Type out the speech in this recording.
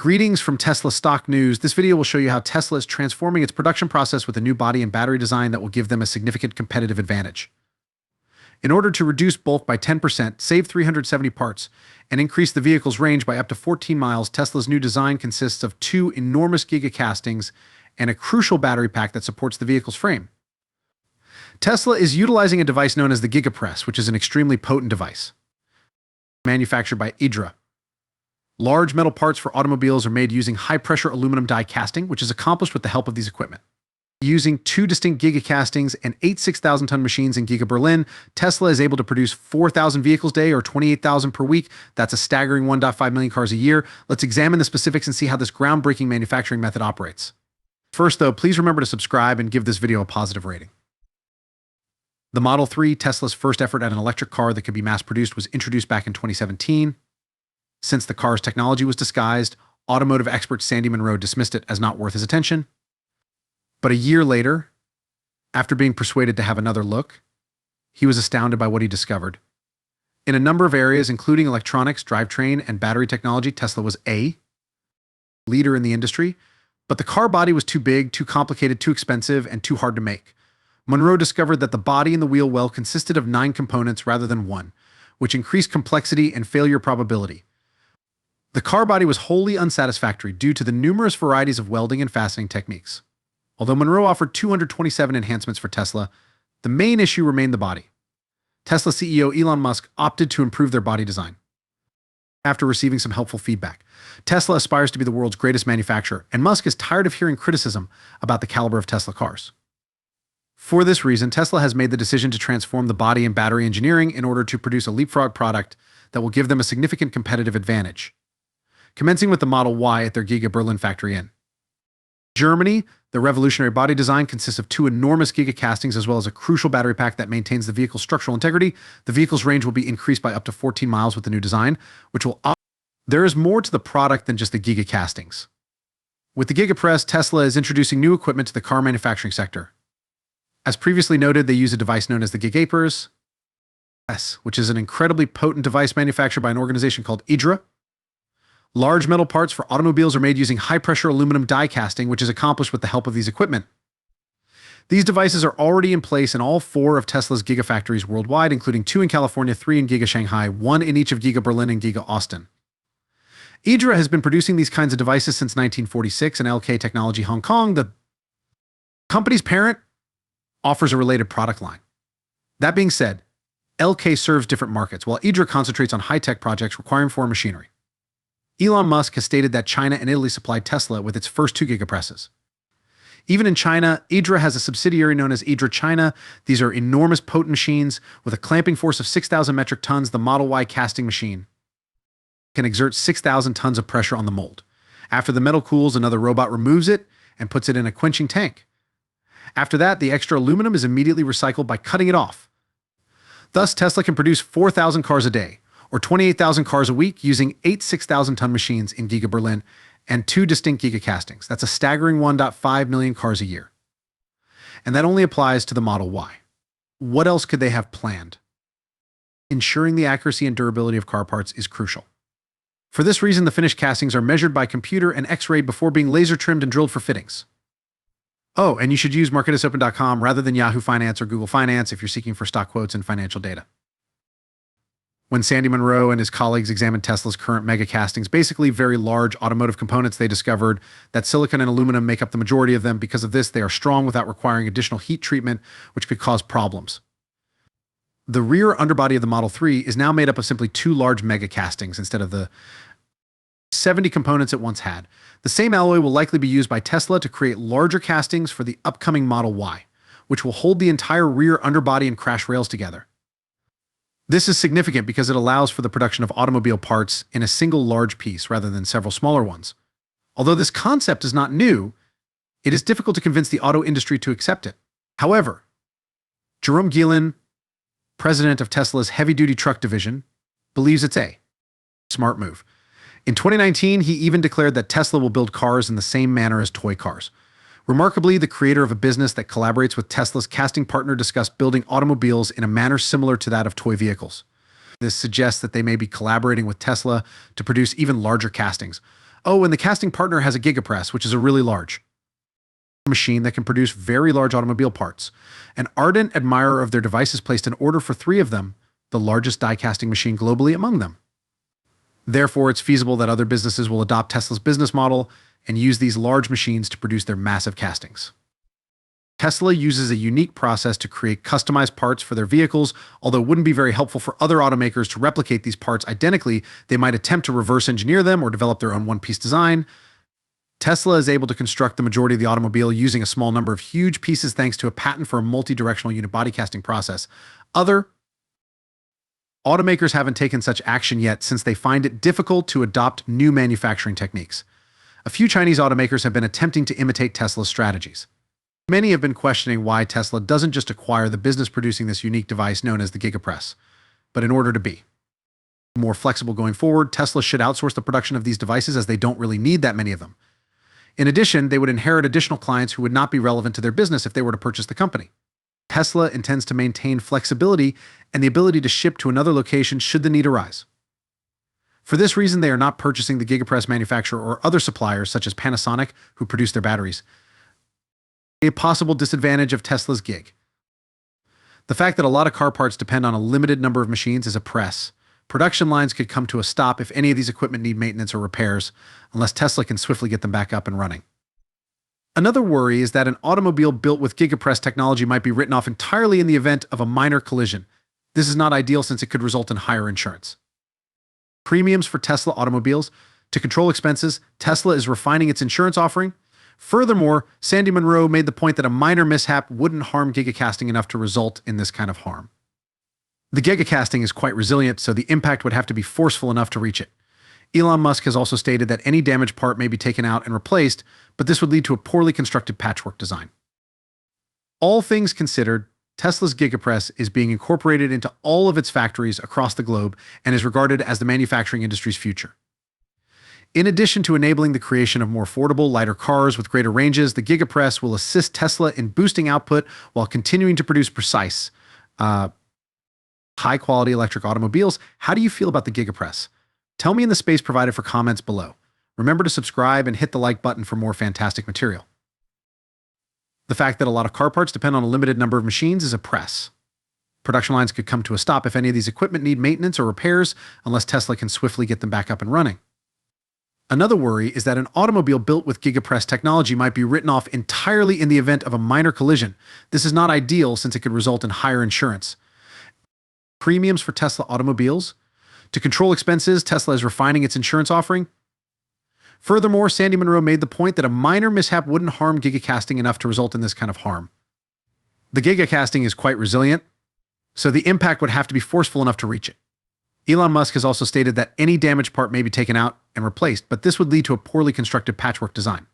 Greetings from Tesla Stock News. This video will show you how Tesla is transforming its production process with a new body and battery design that will give them a significant competitive advantage. In order to reduce bulk by 10%, save 370 parts, and increase the vehicle's range by up to 14 miles, Tesla's new design consists of two enormous Giga castings and a crucial battery pack that supports the vehicle's frame. Tesla is utilizing a device known as the Giga press, which is an extremely potent device. Manufactured by Giga. Large metal parts for automobiles are made using high-pressure aluminum die casting, which is accomplished with the help of these equipment. Using two distinct Giga castings and 8 6,000-ton machines in Giga Berlin, Tesla is able to produce 4,000 vehicles a day or 28,000 per week. That's a staggering 1.5 million cars a year. Let's examine the specifics and see how this groundbreaking manufacturing method operates. First, though, please remember to subscribe and give this video a positive rating. The Model 3, Tesla's first effort at an electric car that could be mass-produced, was introduced back in 2017. Since the car's technology was disguised, automotive expert Sandy Munro dismissed it as not worth his attention. But a year later, after being persuaded to have another look, he was astounded by what he discovered. In a number of areas, including electronics, drivetrain, and battery technology, Tesla was a leader in the industry, but the car body was too big, too complicated, too expensive, and too hard to make. Munro discovered that the body and the wheel well consisted of 9 components rather than 1, which increased complexity and failure probability. The car body was wholly unsatisfactory due to the numerous varieties of welding and fastening techniques. Although Munro offered 227 enhancements for Tesla, the main issue remained the body. Tesla CEO Elon Musk opted to improve their body design. After receiving some helpful feedback, Tesla aspires to be the world's greatest manufacturer, and Musk is tired of hearing criticism about the caliber of Tesla cars. For this reason, Tesla has made the decision to transform the body and battery engineering in order to produce a leapfrog product that will give them a significant competitive advantage. Commencing with the Model Y at their Giga Berlin factory in Germany, the revolutionary body design consists of 2 enormous Giga castings as well as a crucial battery pack that maintains the vehicle's structural integrity. The vehicle's range will be increased by up to 14 miles with the new design, which will There is more to the product than just the Giga castings. With the Giga press, Tesla is introducing new equipment to the car manufacturing sector. As previously noted, they use a device known as the Giga press, which is an incredibly potent device manufactured by an organization called Giga. Large metal parts for automobiles are made using high-pressure aluminum die casting, which is accomplished with the help of these equipment. These devices are already in place in all 4 of Tesla's Gigafactories worldwide, including 2 in California, 3 in Giga Shanghai, 1 in each of Giga Berlin and Giga Austin. Giga has been producing these kinds of devices since 1946, and LK Technology Hong Kong, the company's parent, offers a related product line. That being said, LK serves different markets, while Giga concentrates on high-tech projects requiring foreign machinery. Elon Musk has stated that China and Italy supplied Tesla with its first 2 Giga presses. Even in China, Giga has a subsidiary known as Giga China. These are enormous potent machines with a clamping force of 6,000 metric tons. The Model Y casting machine can exert 6,000 tons of pressure on the mold. After the metal cools, another robot removes it and puts it in a quenching tank. After that, the extra aluminum is immediately recycled by cutting it off. Thus, Tesla can produce 4,000 cars a day, or 28,000 cars a week, using 8 6,000-ton machines in Giga Berlin and 2 distinct Giga castings. That's a staggering 1.5 million cars a year. And that only applies to the Model Y. What else could they have planned? Ensuring the accuracy and durability of car parts is crucial. For this reason, the finished castings are measured by computer and x-rayed before being laser trimmed and drilled for fittings. Oh, and you should use marketisopen.com rather than Yahoo Finance or Google Finance if you're seeking for stock quotes and financial data. When Sandy Munro and his colleagues examined Tesla's current mega castings, basically very large automotive components, they discovered that silicon and aluminum make up the majority of them. Because of this, they are strong without requiring additional heat treatment, which could cause problems. The rear underbody of the Model 3 is now made up of simply 2 large mega castings instead of the 70 components it once had. The same alloy will likely be used by Tesla to create larger castings for the upcoming Model Y, which will hold the entire rear underbody and crash rails together. This is significant because it allows for the production of automobile parts in a single large piece rather than several smaller ones. Although this concept is not new, it is difficult to convince the auto industry to accept it. However, Jerome Guillen, president of Tesla's heavy-duty truck division, believes it's a smart move. In 2019, he even declared that Tesla will build cars in the same manner as toy cars. Remarkably, the creator of a business that collaborates with Tesla's casting partner discussed building automobiles in a manner similar to that of toy vehicles. This suggests that they may be collaborating with Tesla to produce even larger castings, Oh, and the casting partner has a Giga press, which is a really large machine that can produce very large automobile parts. An ardent admirer of their devices placed an order for 3 of them, the largest die casting machine globally among them. Therefore, it's feasible that other businesses will adopt Tesla's business model and use these large machines to produce their massive castings. Tesla uses a unique process to create customized parts for their vehicles. Although it wouldn't be very helpful for other automakers to replicate these parts identically, they might attempt to reverse engineer them or develop their own one-piece design. Tesla is able to construct the majority of the automobile using a small number of huge pieces thanks to a patent for a multi-directional unit body casting process. Other automakers haven't taken such action yet since they find it difficult to adopt new manufacturing techniques. A few Chinese automakers have been attempting to imitate Tesla's strategies. Many have been questioning why Tesla doesn't just acquire the business producing this unique device known as the Giga press. But in order to be more flexible going forward, Tesla should outsource the production of these devices as they don't really need that many of them. In addition, they would inherit additional clients who would not be relevant to their business if they were to purchase the company. Tesla intends to maintain flexibility and the ability to ship to another location should the need arise. For this reason, they are not purchasing the Gigapress manufacturer or other suppliers such as Panasonic, who produce their batteries. A possible disadvantage of Tesla's gig. The fact that a lot of car parts depend on a limited number of machines is a press. Production lines could come to a stop if any of these equipment need maintenance or repairs, unless Tesla can swiftly get them back up and running. Another worry is that an automobile built with Gigapress technology might be written off entirely in the event of a minor collision. This is not ideal since it could result in higher insurance. Premiums for Tesla automobiles. To control expenses, Tesla is refining its insurance offering. Furthermore, Sandy Munro made the point that a minor mishap wouldn't harm gigacasting enough to result in this kind of harm. The gigacasting is quite resilient, so the impact would have to be forceful enough to reach it. Elon Musk has also stated that any damaged part may be taken out and replaced, but this would lead to a poorly constructed patchwork design. All things considered, Tesla's Gigapress is being incorporated into all of its factories across the globe and is regarded as the manufacturing industry's future. In addition to enabling the creation of more affordable, lighter cars with greater ranges, the Gigapress will assist Tesla in boosting output while continuing to produce precise, high-quality electric automobiles. How do you feel about the Gigapress? Tell me in the space provided for comments below. Remember to subscribe and hit the like button for more fantastic material. The fact that a lot of car parts depend on a limited number of machines is a press. Production lines could come to a stop if any of these equipment need maintenance or repairs, unless Tesla can swiftly get them back up and running. Another worry is that an automobile built with Gigapress technology might be written off entirely in the event of a minor collision. This is not ideal since it could result in higher insurance. Premiums for Tesla automobiles. To control expenses, Tesla is refining its insurance offering. Furthermore, Sandy Munro made the point that a minor mishap wouldn't harm gigacasting enough to result in this kind of harm. The gigacasting is quite resilient, so the impact would have to be forceful enough to reach it. Elon Musk has also stated that any damaged part may be taken out and replaced, but this would lead to a poorly constructed patchwork design.